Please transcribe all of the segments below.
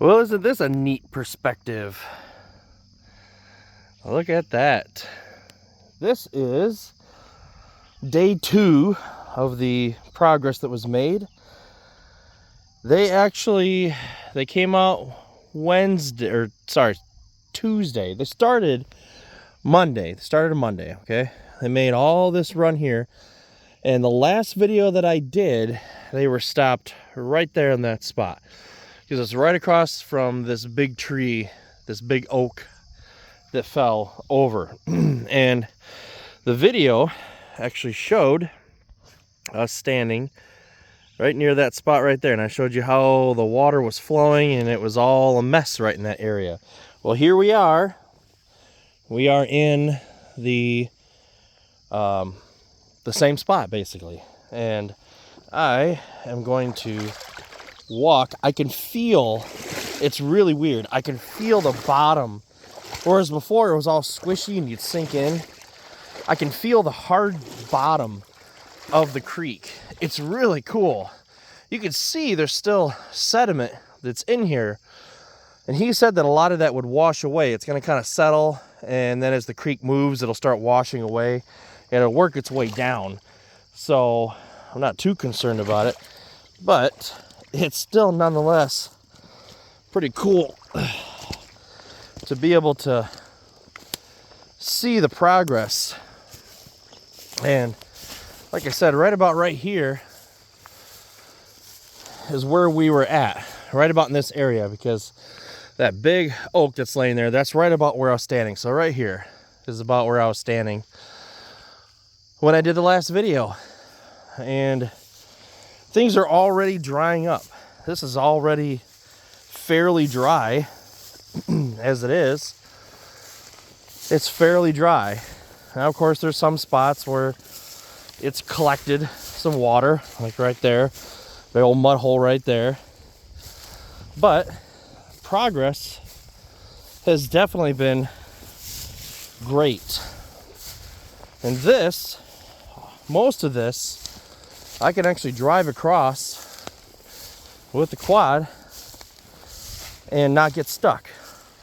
Well, isn't this a neat perspective? Look at that. This is day 2 of the progress that was made. They came out Tuesday. They started Monday. Okay? They made all this run here. And the last video that I did, they were stopped right there in that spot. Because it's right across from this big tree, this big oak that fell over. And the video actually showed us standing right near that spot right there. And I showed you how the water was flowing and it was all a mess right in that area. Well, here we are. We are in the same spot basically. And I am going to walk. I can feel, it's really weird. I can feel the bottom. Whereas before it was all squishy and you'd sink in. I can feel the hard bottom of the creek. It's really cool. You can see there's still sediment that's in here. And he said that a lot of that would wash away. It's going to kind of settle. And then as the creek moves, it'll start washing away. And it'll work its way down. So I'm not too concerned about it. But it's still nonetheless pretty cool to be able to see the progress. And like I said, right about right here is where we were at, right about in this area, because that big oak that's laying there, that's right about where I was standing. So right here is about where I was standing when I did the last video. And things are already drying up. This is already fairly dry as it is. It's fairly dry. Now, of course, there's some spots where it's collected some water, like right there, the old mud hole right there. But progress has definitely been great. And this, most of this, I can actually drive across with the quad and not get stuck.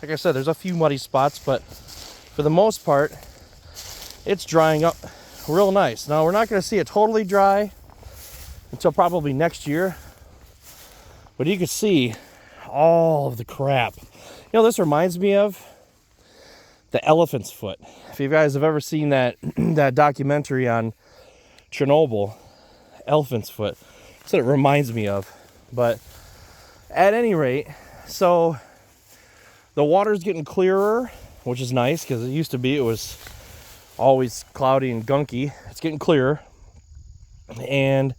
Like I said, there's a few muddy spots, but for the most part, it's drying up real nice. Now, we're not going to see it totally dry until probably next year, but you can see all of the crap. You know, this reminds me of the elephant's foot. If you guys have ever seen that that documentary on Chernobyl, elephant's foot, that's what it reminds me of. But at any rate, so the water's getting clearer, which is nice, because it used to be, it was always cloudy and gunky. It's getting clearer, and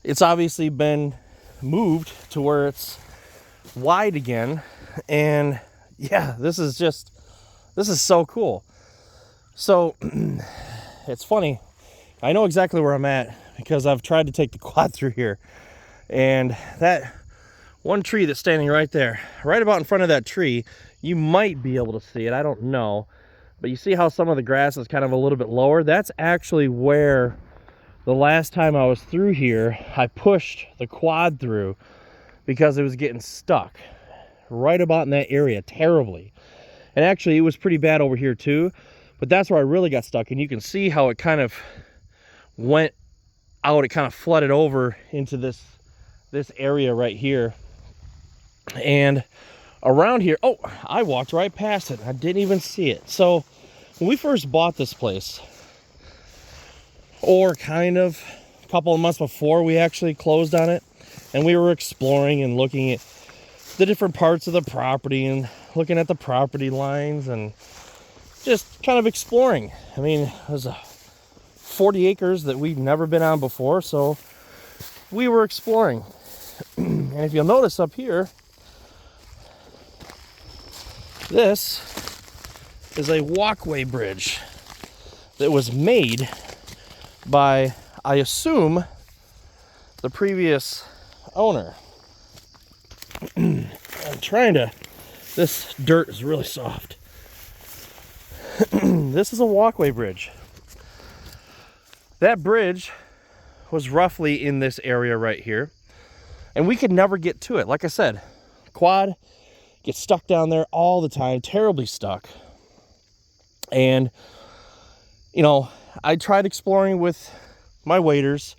it's obviously been moved to where it's wide again. And yeah, this is so cool. So it's funny, I know exactly where I'm at because I've tried to take the quad through here. And that one tree that's standing right there, right about in front of that tree, you might be able to see it, I don't know. But you see how some of the grass is kind of a little bit lower? That's actually where the last time I was through here, I pushed the quad through because it was getting stuck right about in that area terribly. And actually it was pretty bad over here too, but that's where I really got stuck. And you can see how it kind of went out, it kind of flooded over into this area right here. And around here, oh, I walked right past it. I didn't even see it. So when we first bought this place, or kind of a couple of months before we actually closed on it, and we were exploring and looking at the different parts of the property and looking at the property lines and just kind of exploring. I mean, it was 40 acres that we've never been on before, so we were exploring. And if you'll notice up here, this is a walkway bridge that was made by, I assume, the previous owner. I'm trying to, this dirt is really soft. This is a walkway bridge. That bridge was roughly in this area right here, and we could never get to it. Like I said, quad gets stuck down there all the time, terribly stuck. And, you know, I tried exploring with my waders,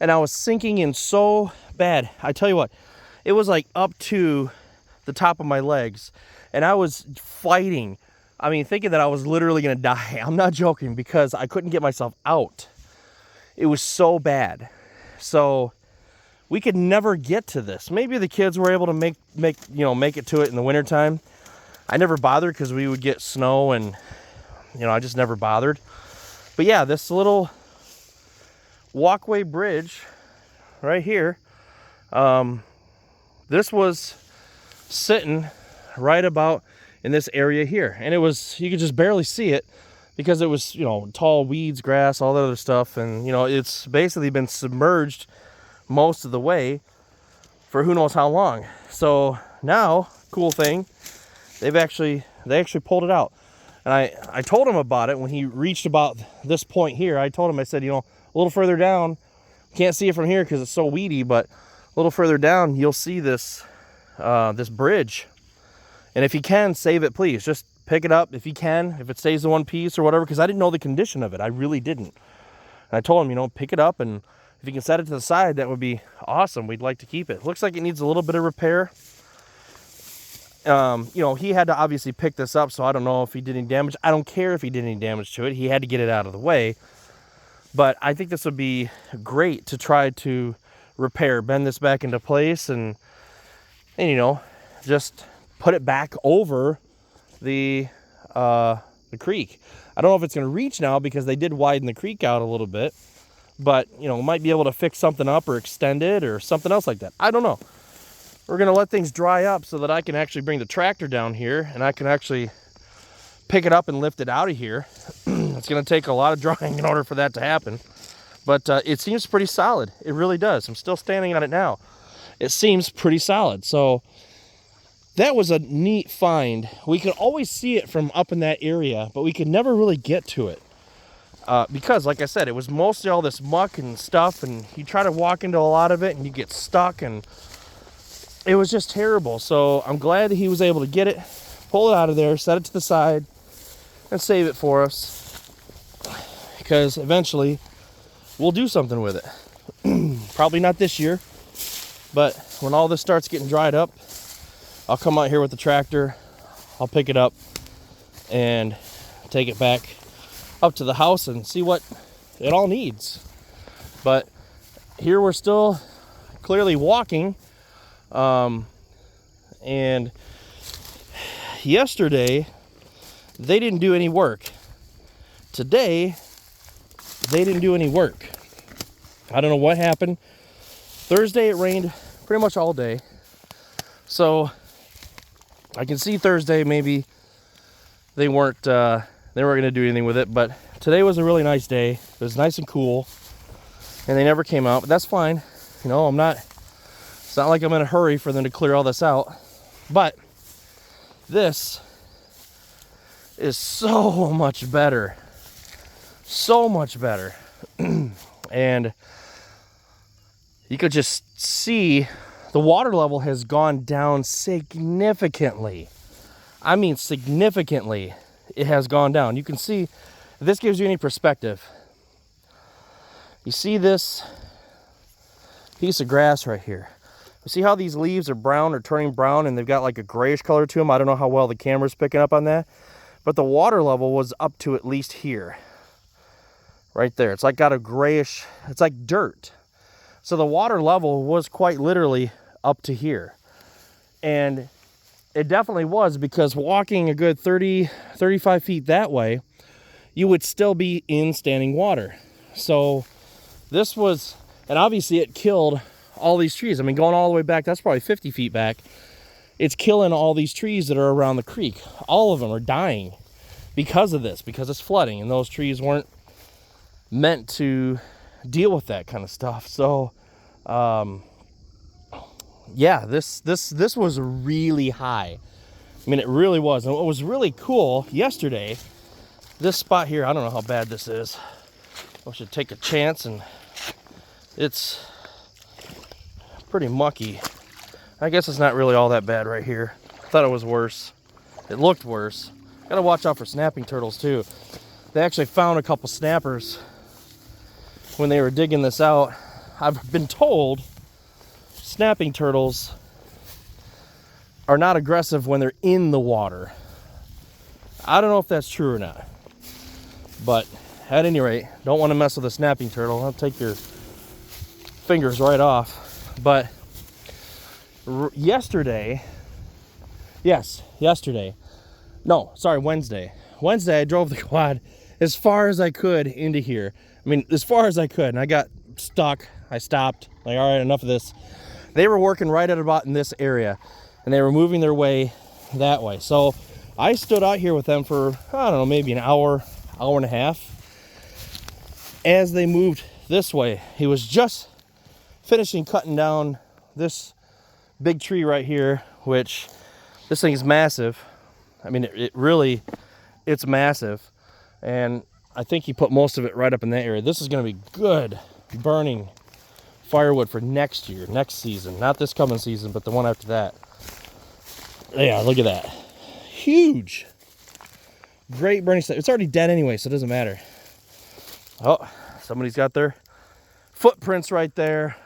and I was sinking in so bad. I tell you what, it was like up to the top of my legs, and I was fighting. I mean, thinking that I was literally gonna die. I'm not joking, because I couldn't get myself out. It was so bad. So we could never get to this. Maybe the kids were able to make it to it in the wintertime. I never bothered because we would get snow, and I just never bothered. But yeah, this little walkway bridge right here, this was sitting right about in this area here, and you could just barely see it because it was tall weeds, grass, all that other stuff, and it's basically been submerged most of the way for who knows how long. So now, cool thing, they actually pulled it out. And I told him about it when he reached about this point here. I told him, I said, a little further down, can't see it from here because it's so weedy, but a little further down, you'll see this this bridge. And if you can, save it, please. Just pick it up if you can, if it stays in one piece or whatever, because I didn't know the condition of it. I really didn't. And I told him, pick it up, and if you can set it to the side, that would be awesome. We'd like to keep it. Looks like it needs a little bit of repair. He had to obviously pick this up, so I don't know if he did any damage. I don't care if he did any damage to it. He had to get it out of the way. But I think this would be great to try to repair, bend this back into place, and just put it back over the creek. I don't know if it's going to reach now because they did widen the creek out a little bit, but might be able to fix something up or extend it or something else like that. I don't know. We're going to let things dry up so that I can actually bring the tractor down here and I can actually pick it up and lift it out of here. It's going to take a lot of drying in order for that to happen, but it seems pretty solid. It really does. I'm still standing on it now. It seems pretty solid. So that was a neat find. We could always see it from up in that area, but we could never really get to it because, like I said, it was mostly all this muck and stuff, and you try to walk into a lot of it and you get stuck, and it was just terrible. So I'm glad that he was able to get it, pull it out of there, set it to the side, and save it for us, because eventually we'll do something with it. Probably not this year, but when all this starts getting dried up, I'll come out here with the tractor, I'll pick it up and take it back up to the house and see what it all needs. But here we're still clearly walking. And yesterday they didn't do any work. Today they didn't do any work. I don't know what happened. Thursday it rained pretty much all day. So I can see Thursday maybe they weren't going to do anything with it, but today was a really nice day. It was nice and cool, and they never came out, but that's fine. It's not like I'm in a hurry for them to clear all this out, but this is so much better. So much better. And you could just see the water level has gone down significantly. I mean, significantly, it has gone down. You can see, if this gives you any perspective, you see this piece of grass right here. You see how these leaves are brown or turning brown, and they've got like a grayish color to them? I don't know how well the camera's picking up on that, but the water level was up to at least here. Right there. It's like got a grayish, it's like dirt. So the water level was quite literally up to here. And it definitely was, because walking a good 35 feet that way, you would still be in standing water. So this was, and obviously it killed all these trees. I mean, going all the way back, that's probably 50 feet back. It's killing all these trees that are around the creek. All of them are dying because of this, because it's flooding, and those trees weren't meant to deal with that kind of stuff. So yeah, this was really high. I mean, it really was. And what was really cool yesterday, this spot here, I don't know how bad this is. I should take a chance, and it's pretty mucky. I guess it's not really all that bad right here. I thought it was worse. It looked worse. Gotta watch out for snapping turtles too. They actually found a couple snappers when they were digging this out. I've been told snapping turtles are not aggressive when they're in the water. I don't know if that's true or not. But at any rate, don't want to mess with a snapping turtle. I'll take your fingers right off. But yesterday, Wednesday. Wednesday, I drove the quad as far as I could into here. I mean, as far as I could, and I got stuck. I stopped, like, all right, enough of this. They were working right at about in this area, and they were moving their way that way. So I stood out here with them for, I don't know, maybe an hour, hour and a half. As they moved this way, he was just finishing cutting down this big tree right here, which this thing is massive. I mean, it's massive. And I think he put most of it right up in that area. This is going to be good burning firewood for next year, next season. Not this coming season, but the one after that. Yeah, look at that. Huge. Great burning stuff. It's already dead anyway, so it doesn't matter. Oh, somebody's got their footprints right there.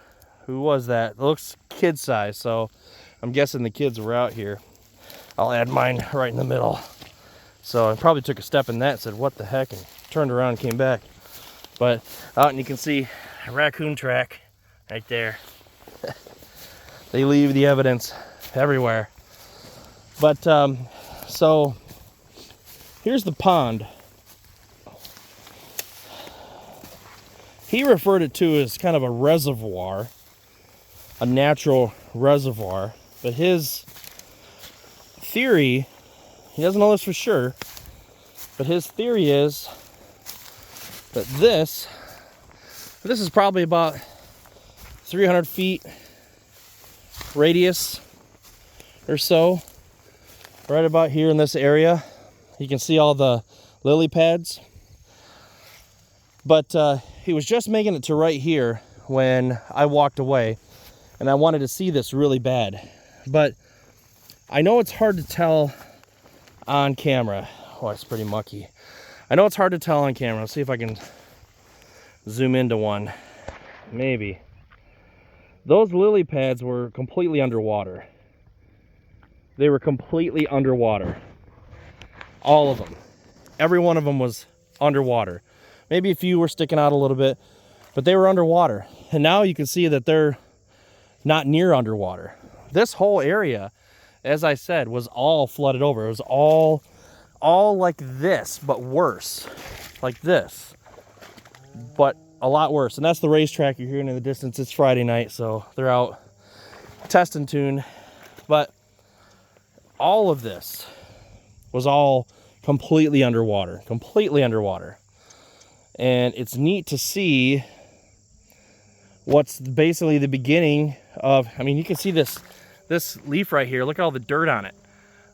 Who was that? It looks kid size, so I'm guessing the kids were out here. I'll add mine right in the middle. So I probably took a step in that and said, what the heck, and turned around and came back. But out, and you can see a raccoon track right there. They leave the evidence everywhere. But so here's the pond. He referred it to as kind of a reservoir, a natural reservoir. But his theory, he doesn't know this for sure, but his theory is that this is probably about 300 feet radius or so, right about here in this area. You can see all the lily pads. But he was just making it to right here when I walked away, and I wanted to see this really bad. But I know it's hard to tell on camera. Oh, it's pretty mucky. I know it's hard to tell on camera. Let's see if I can zoom into one. Maybe. Those lily pads were completely underwater. They were completely underwater. All of them. Every one of them was underwater. Maybe a few were sticking out a little bit, but they were underwater. And now you can see that they're not near underwater. This whole area, as I said, was all flooded over. It was all like this, but worse. Like this, but a lot worse. And that's the racetrack you're hearing in the distance. It's Friday night, so they're out testing tune. But all of this was all completely underwater. Completely underwater. And it's neat to see what's basically the beginning of, I mean, you can see this leaf right here. Look at all the dirt on it.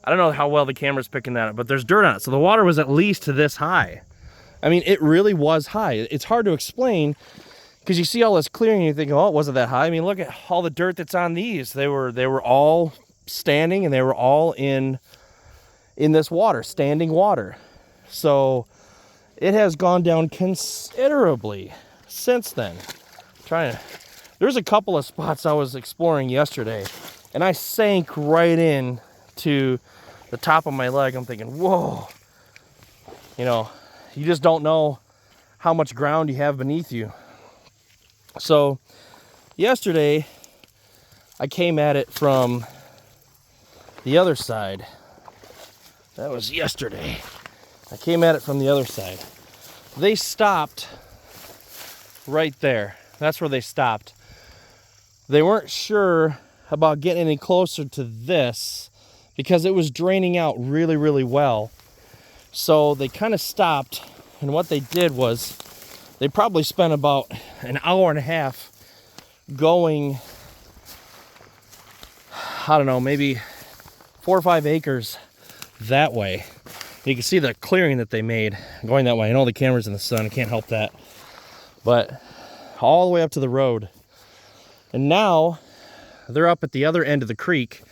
I don't know how well the camera's picking that up, but there's dirt on it. So the water was at least to this high. I mean, it really was high. It's hard to explain because you see all this clearing and you think, oh, it wasn't that high. I mean, look at all the dirt that's on these. They were all standing, and they were all in this water, standing water. So it has gone down considerably since then. There's a couple of spots I was exploring yesterday, and I sank right in to the top of my leg. I'm thinking, whoa, you know, you just don't know how much ground you have beneath you. So yesterday I came at it from the other side. That was yesterday. I came at it from the other side. They stopped right there. That's where they stopped. They weren't sure about getting any closer to this because it was draining out really, really well. So they kind of stopped, and what they did was they probably spent about an hour and a half going, I don't know, maybe 4 or 5 acres that way. You can see the clearing that they made going that way. I know the camera's in the sun, I can't help that. But all the way up to the road. And now they're up at the other end of the creek,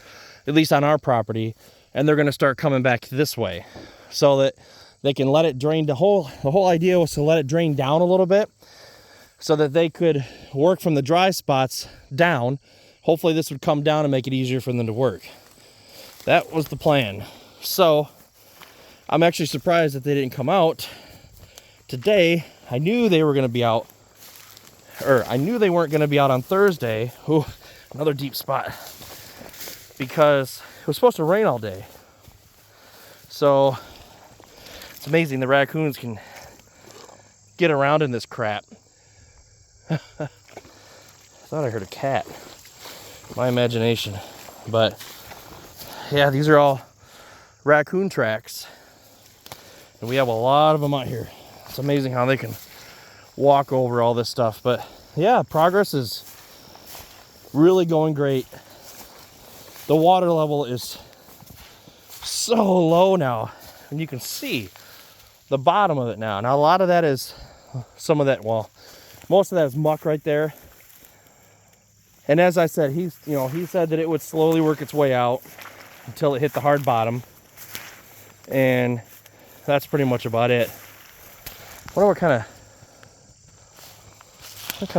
at least on our property, and they're going to start coming back this way so that they can let it drain. The whole idea was to let it drain down a little bit so that they could work from the dry spots down. Hopefully this would come down and make it easier for them to work. That was the plan. So I'm actually surprised that they didn't come out today. I knew they were going to be out, or I knew they weren't going to be out on Thursday. Ooh, another deep spot, because it was supposed to rain all day. So it's amazing the raccoons can get around in this crap. I thought I heard a cat. My imagination. But yeah, these are all raccoon tracks. And we have a lot of them out here. It's amazing how they can walk over all this stuff. But yeah, progress is really going great. The water level is so low now. And you can see the bottom of it now. Now a lot of that is some of that, well, most of that is muck right there. And as I said, he said that it would slowly work its way out until it hit the hard bottom. And that's pretty much about it. I wonder what kind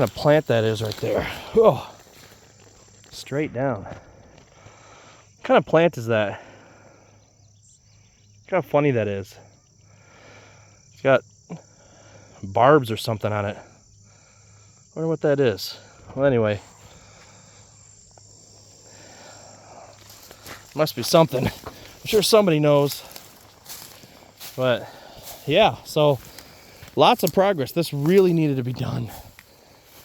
of plant that is right there. Oh, straight down. What kind of plant is that? Look how funny that is. It's got barbs or something on it. I wonder what that is. Well, anyway. Must be something. I'm sure somebody knows. But yeah, so lots of progress. This really needed to be done.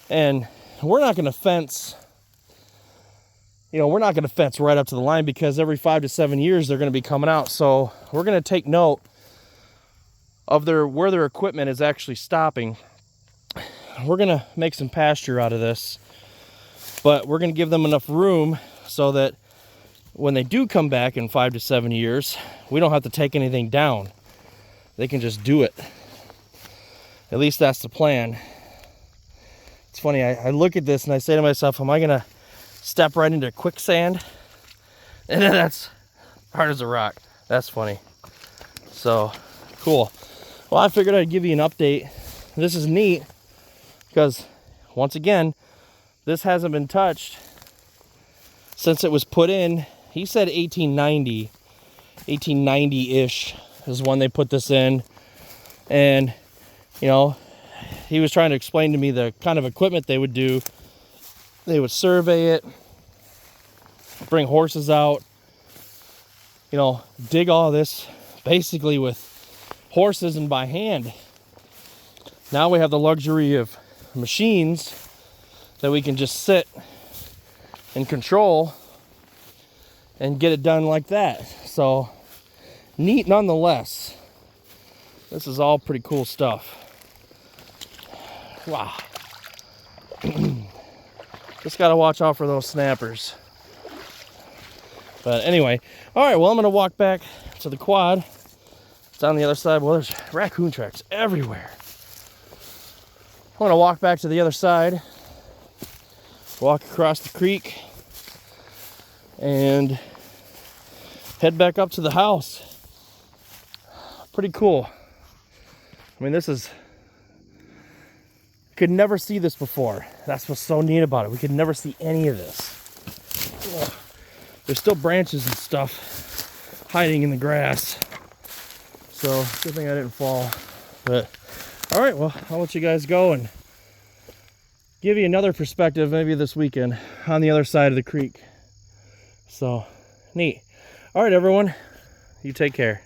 And we're not going to fence, we're not going to fence right up to the line, because every 5 to 7 years they're going to be coming out. So we're going to take note of where their equipment is actually stopping. We're going to make some pasture out of this, but we're going to give them enough room so that when they do come back in 5 to 7 years, we don't have to take anything down. They can just do it. At least that's the plan. It's funny, I look at this and I say to myself, am I going to step right into quicksand? And then that's hard as a rock. That's funny. So, cool. Well, I figured I'd give you an update. This is neat because, once again, this hasn't been touched since it was put in. He said 1890-ish is when they put this in. And, he was trying to explain to me the kind of equipment they would do. They would survey it, bring horses out, dig all this basically with horses and by hand. Now we have the luxury of machines that we can just sit and control and get it done like that. So neat nonetheless. This is all pretty cool stuff. Wow. Just got to watch out for those snappers. But anyway, all right, well, I'm going to walk back to the quad. It's on the other side. Well, there's raccoon tracks everywhere. I'm going to walk back to the other side, walk across the creek, and head back up to the house. Pretty cool. I mean, this is... Could never see this before. That's what's so neat about it. We could never see any of this. Ugh. There's still branches and stuff hiding in the grass. So, good thing I didn't fall. But, all right, well, I'll let you guys go and give you another perspective maybe this weekend on the other side of the creek. So, neat. All right, everyone. You take care.